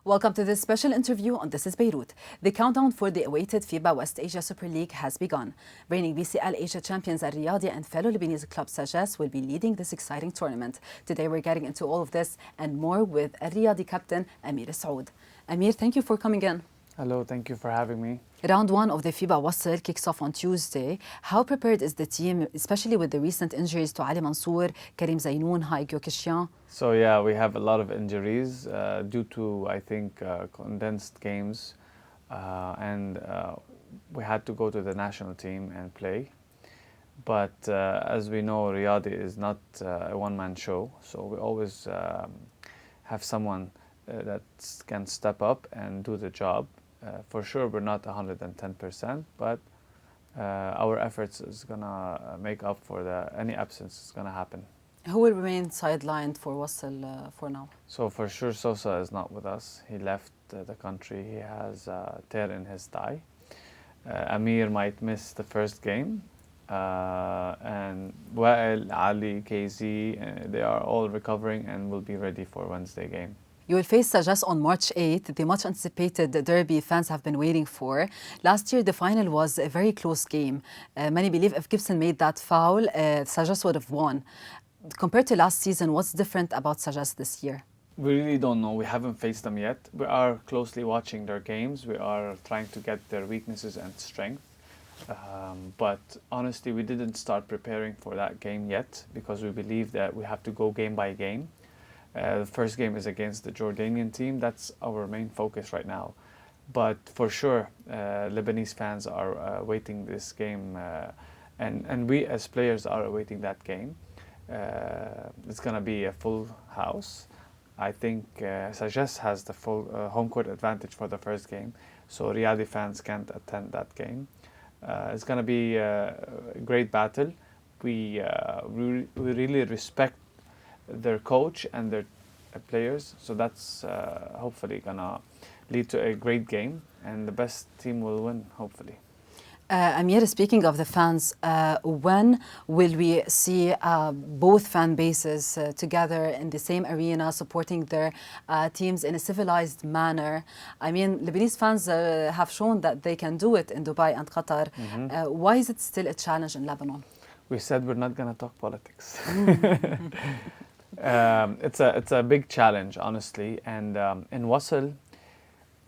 Welcome to this special interview on This is Beirut. The countdown for the awaited FIBA West Asia Super League has begun. Reigning BCL Asia champions Riyadi and fellow Lebanese club Sagesse will be leading this exciting tournament. Today we're getting into all of this and more with Riyadi captain Amir Saoud. Amir, thank you for coming in. Hello, thank you for having me. Round one of the FIBA WASL kicks off on Tuesday. How prepared is the team, especially with the recent injuries to Ali Mansour, Karim Zainoun, Haigyo Kishian? So yeah, we have a lot of injuries due to, I think, condensed games. And we had to go to the national team and play. But as we know, Riyadi is not a one-man show. So we always have someone that can step up and do the job. For sure, we're not 110%, but our efforts is gonna make up for any absence is gonna happen. Who will remain sidelined for WASL for now? So for sure, Sosa is not with us. He left the country. He has a tear in his thigh. Amir might miss the first game, and Wael, Ali, KZ, they are all recovering and will be ready for Wednesday game. You will face Sagesse on March 8th, the much anticipated derby fans have been waiting for. Last year, the final was a very close game. Many believe if Gibson made that foul, Sagesse would have won. Compared to last season, what's different about Sagesse this year? We really don't know. We haven't faced them yet. We are closely watching their games. We are trying to get their weaknesses and strength. But honestly, we didn't start preparing for that game yet because we believe that we have to go game by game. The first game is against the Jordanian team. That's our main focus right now. But for sure, Lebanese fans are awaiting this game, and we as players are awaiting that game. It's going to be a full house. I think Sagesse has the full home court advantage for the first game, so Riyadi fans can't attend that game. It's going to be a great battle. We really respect their coach and their players, so that's hopefully gonna lead to a great game, and the best team will win, hopefully. Amir, speaking of the fans, when will we see both fan bases together in the same arena, supporting their teams in a civilized manner? I mean, Lebanese fans have shown that they can do it in Dubai and Qatar. Why is it still a challenge in Lebanon? We said we're not going to talk politics. It's a big challenge, honestly. And in WASL,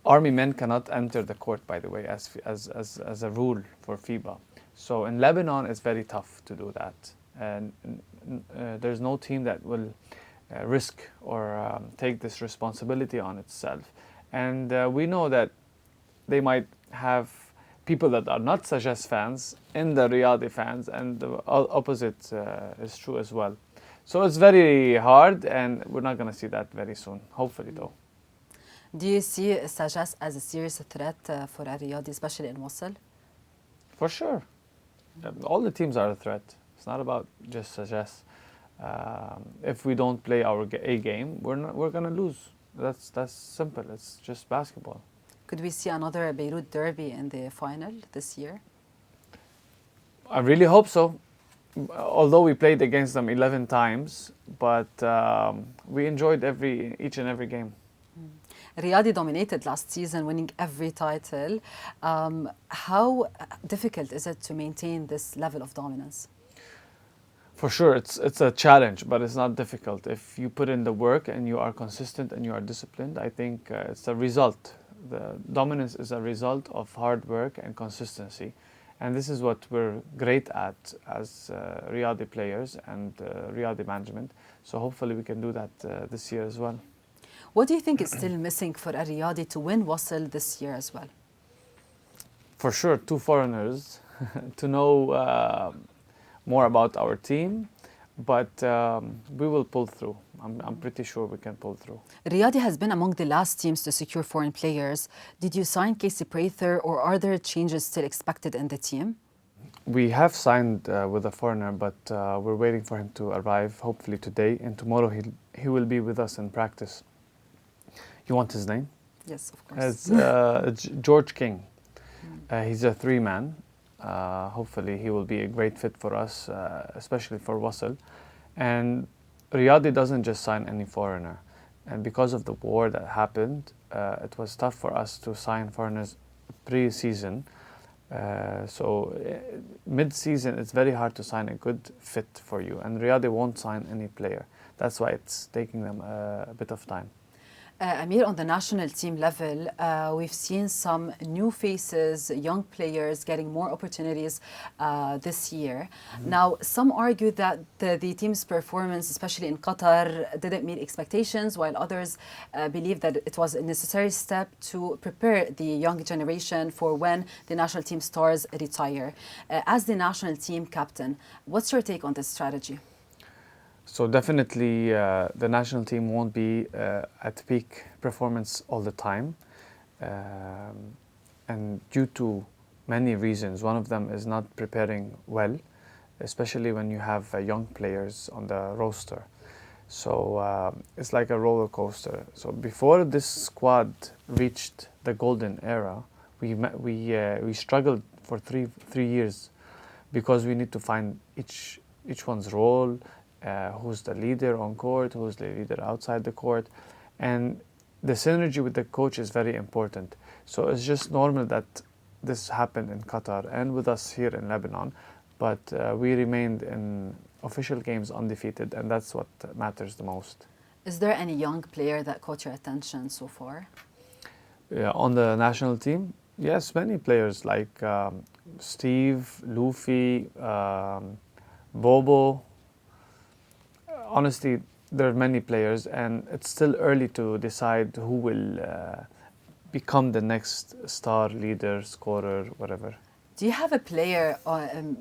army men cannot enter the court, by the way, as a rule for FIBA. So in Lebanon, it's very tough to do that. And there's no team that will risk or take this responsibility on itself. And we know that they might have people that are not Sagesse fans in the Riyadi fans, and the opposite is true as well. So it's very hard, and we're not going to see that very soon, hopefully though. Do you see Sagesse as a serious threat for Riyadi, especially in WASL? For sure. All the teams are a threat. It's not about just Sagesse. If we don't play our A game, we're going to lose. That's simple. It's just basketball. Could we see another Beirut derby in the final this year? I really hope so. Although we played against them 11 times, but we enjoyed each and every game. Riyadi dominated last season, winning every title. How difficult is it to maintain this level of dominance? For sure, it's a challenge, but it's not difficult. If you put in the work and you are consistent and you are disciplined, I think it's a result. The dominance is a result of hard work and consistency. And this is what we're great at as Riyadi players and Riyadi management. So hopefully we can do that this year as well. What do you think is still missing for Riyadi to win WASL this year as well? For sure, 2 foreigners to know more about our team, but we will pull through. I'm pretty sure we can pull through. Riyadi has been among the last teams to secure foreign players. Did you sign Casey Prather, or are there changes still expected in the team? We have signed with a foreigner, but we're waiting for him to arrive, hopefully today, and tomorrow he will be with us in practice. You want his name? Yes, of course. It's George King. He's a 3-man. Hopefully he will be a great fit for us, especially for WASL. And Riyadi doesn't just sign any foreigner. And because of the war that happened, it was tough for us to sign foreigners pre-season. Mid-season, it's very hard to sign a good fit for you, and Riyadi won't sign any player. That's why it's taking them a bit of time. Amir, on the national team level, we've seen some new faces, young players getting more opportunities this year. Now, some argue that the team's performance, especially in Qatar, didn't meet expectations, while others believe that it was a necessary step to prepare the young generation for when the national team stars retire. As the national team captain, what's your take on this strategy? So definitely the national team won't be at peak performance all the time. And due to many reasons, one of them is not preparing well, especially when you have young players on the roster. So it's like a roller coaster. So before this squad reached the golden era, we struggled for three years because we need to find each one's role. Who's the leader on court, who's the leader outside the court. And the synergy with the coach is very important. So it's just normal that this happened in Qatar and with us here in Lebanon, but we remained in official games undefeated, and that's what matters the most. Is there any young player that caught your attention so far? Yeah, on the national team, yes, many players like Steve, Luffy, Bobo. Honestly, there are many players, and it's still early to decide who will become the next star, leader, scorer, whatever. Do you have a player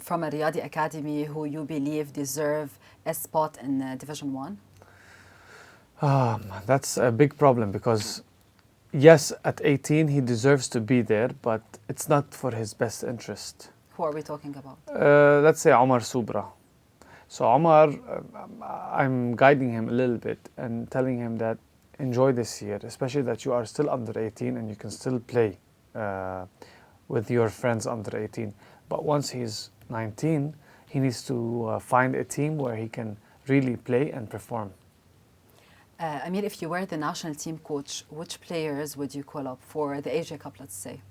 from a Riyadi academy who you believe deserve a spot in Division 1? That's a big problem because, yes, at 18 he deserves to be there, but it's not for his best interest. Who are we talking about? Let's say Omar Subra. So Omar, I'm guiding him a little bit and telling him that enjoy this year, especially that you are still under 18 and you can still play with your friends under 18. But once he's 19, he needs to find a team where he can really play and perform. Amir, if you were the national team coach, which players would you call up for the Asia Cup, let's say?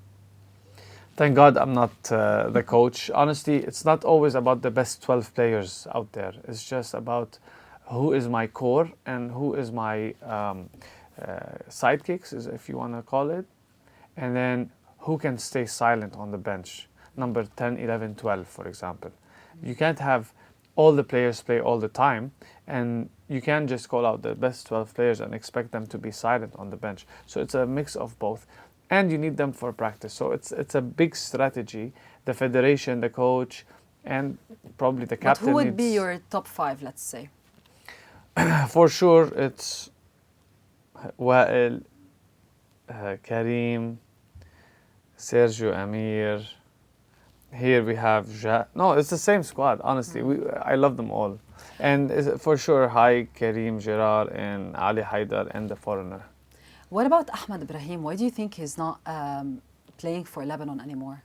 Thank God I'm not the coach. Honestly, it's not always about the best 12 players out there. It's just about who is my core and who is my sidekicks, if you want to call it. And then who can stay silent on the bench. Number 10, 11, 12, for example. You can't have all the players play all the time, and you can't just call out the best 12 players and expect them to be silent on the bench. So it's a mix of both. And you need them for practice. So it's a big strategy. The federation, the coach, and probably the captain. But who would be your top 5, let's say? For sure, it's Wael, Karim, Sergio Amir. Here we have No, it's the same squad, honestly. I love them all. And for sure, Karim, Gerard, and Ali Haidar, and the foreigner. What about Ahmed Ibrahim? Why do you think he's not playing for Lebanon anymore?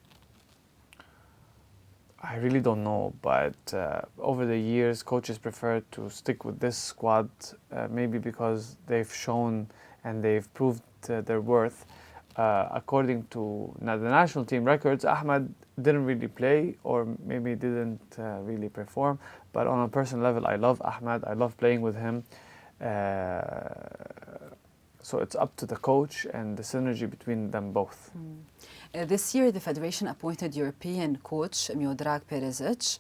I really don't know, but over the years, coaches prefer to stick with this squad, maybe because they've shown and they've proved their worth. According to the national team records, Ahmed didn't really play, or maybe didn't really perform. But on a personal level, I love Ahmed. I love playing with him. So it's up to the coach and the synergy between them both. This year, the federation appointed European coach Miodrag Perisic.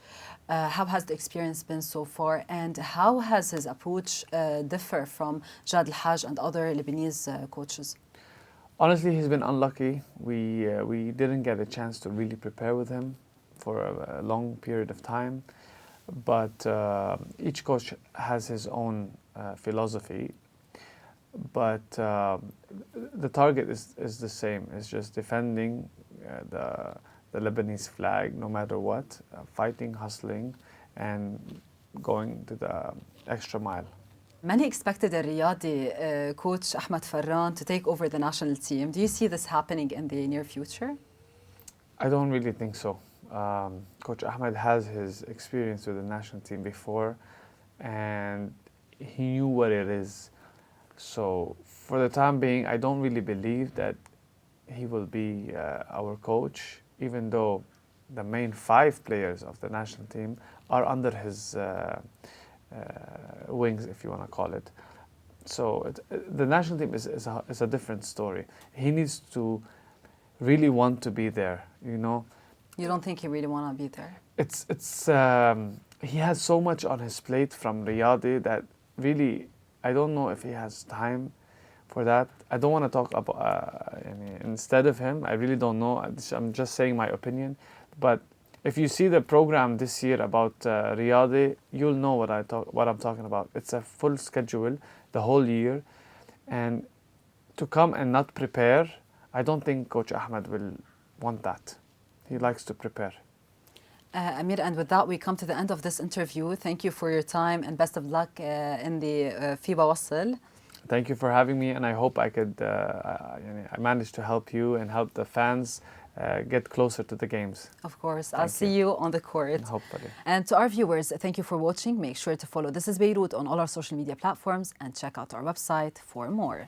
How has the experience been so far, and how has his approach differ from Jad Al Haj and other Lebanese coaches? Honestly, he's been unlucky. We didn't get a chance to really prepare with him for a long period of time. But each coach has his own philosophy. But the target is the same. It's just defending the Lebanese flag no matter what, fighting, hustling, and going to the extra mile. Many expected a Riyadi coach Ahmed Farran to take over the national team. Do you see this happening in the near future? I don't really think so. Coach Ahmed has his experience with the national team before, and he knew what it is. So for the time being, I don't really believe that he will be our coach, even though the main 5 players of the national team are under his wings, if you want to call it. So the national team is a different story. He needs to really want to be there, you know. You don't think he really want to be there? He has so much on his plate from Riyadi that really I don't know if he has time for that. I don't want to talk about instead of him. I really don't know. I'm just saying my opinion. But if you see the program this year about Riyadi, you'll know what I'm talking about. It's a full schedule the whole year, and to come and not prepare, I don't think Coach Ahmed will want that. He likes to prepare. Amir, and with that, we come to the end of this interview. Thank you for your time and best of luck in the FIBA WASL. Thank you for having me, and I hope I could. I managed to help you and help the fans get closer to the games. Of course, I'll see you on the court. Hopefully. And to our viewers, thank you for watching. Make sure to follow This is Beirut on all our social media platforms and check out our website for more.